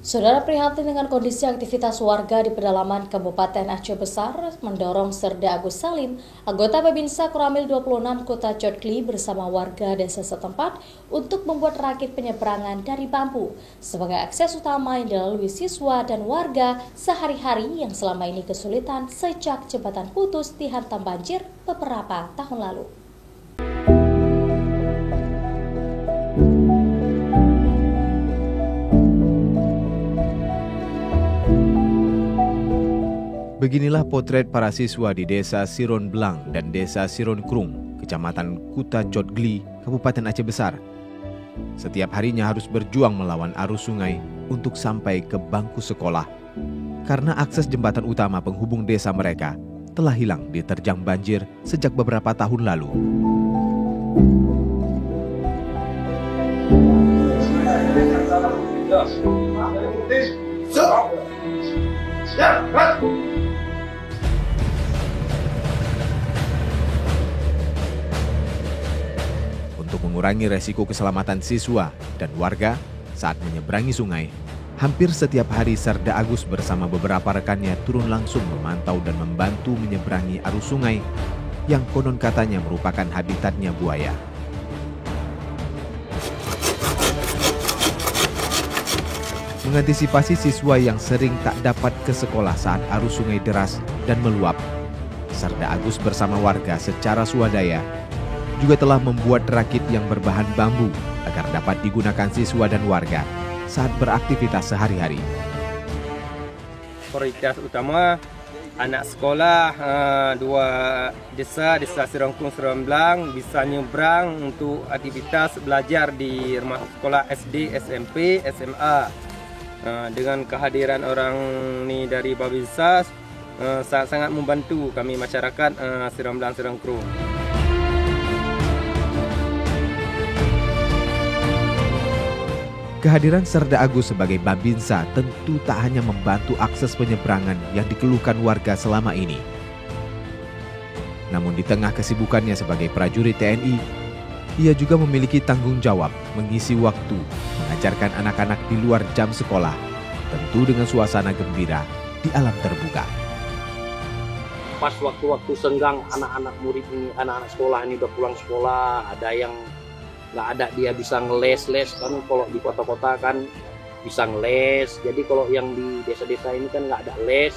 Saudara, prihatin dengan kondisi aktivitas warga di pedalaman Kabupaten Aceh Besar mendorong Serda Agus Salim, anggota Babinsa Koramil 26 Kota Codgli bersama warga desa setempat untuk membuat rakit penyeberangan dari bambu sebagai akses utama yang dilalui siswa dan warga sehari-hari yang selama ini kesulitan sejak jembatan putus dihantam banjir beberapa tahun lalu. Beginilah potret para siswa di Desa Siron Blang dan Desa Siron Krung, Kecamatan Kuta Codgli, Kabupaten Aceh Besar. Setiap harinya harus berjuang melawan arus sungai untuk sampai ke bangku sekolah, karena akses jembatan utama penghubung desa mereka telah hilang diterjang banjir sejak beberapa tahun lalu. Untuk mengurangi resiko keselamatan siswa dan warga saat menyeberangi sungai, hampir setiap hari Serda Agus bersama beberapa rekannya turun langsung memantau dan membantu menyeberangi arus sungai yang konon katanya merupakan habitatnya buaya. Mengantisipasi siswa yang sering tak dapat ke sekolah saat arus sungai deras dan meluap, Serda Agus bersama warga secara swadaya juga telah membuat rakit yang berbahan bambu agar dapat digunakan siswa dan warga saat beraktivitas sehari-hari. Prioritas utama anak sekolah dua desa Siron Krung, Siron Blang bisa nyebrang untuk aktivitas belajar di rumah sekolah SD, SMP, SMA. Dengan kehadiran orang ini dari Babinsa sangat membantu kami masyarakat Siron Blang, Siron Krung. Kehadiran Serda Agus sebagai Babinsa tentu tak hanya membantu akses penyeberangan yang dikeluhkan warga selama ini. Namun di tengah kesibukannya sebagai prajurit TNI, ia juga memiliki tanggung jawab mengisi waktu mengajarkan anak-anak di luar jam sekolah, tentu dengan suasana gembira di alam terbuka. Pas waktu-waktu senggang anak-anak murid ini, anak-anak sekolah ini udah pulang sekolah, ada yang nggak ada dia bisa ngeles-les, kan kalau di kota-kota kan bisa ngeles. Jadi kalau yang di desa-desa ini kan nggak ada les.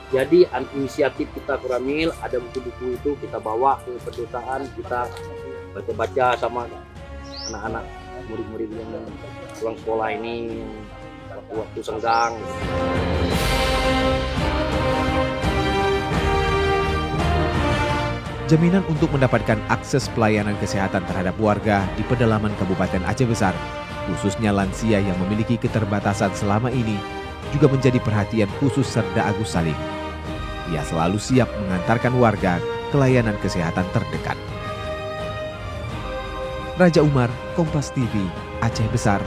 Jadi inisiatif kita Koramil, ada buku-buku itu kita bawa ke pedesaan, kita baca-baca sama anak-anak murid-murid yang pulang sekolah ini waktu senggang. Jaminan untuk mendapatkan akses pelayanan kesehatan terhadap warga di pedalaman Kabupaten Aceh Besar, khususnya lansia yang memiliki keterbatasan selama ini, juga menjadi perhatian khusus Serda Agus Salim. Ia selalu siap mengantarkan warga ke layanan kesehatan terdekat. Raja Umar, Kompas TV, Aceh Besar.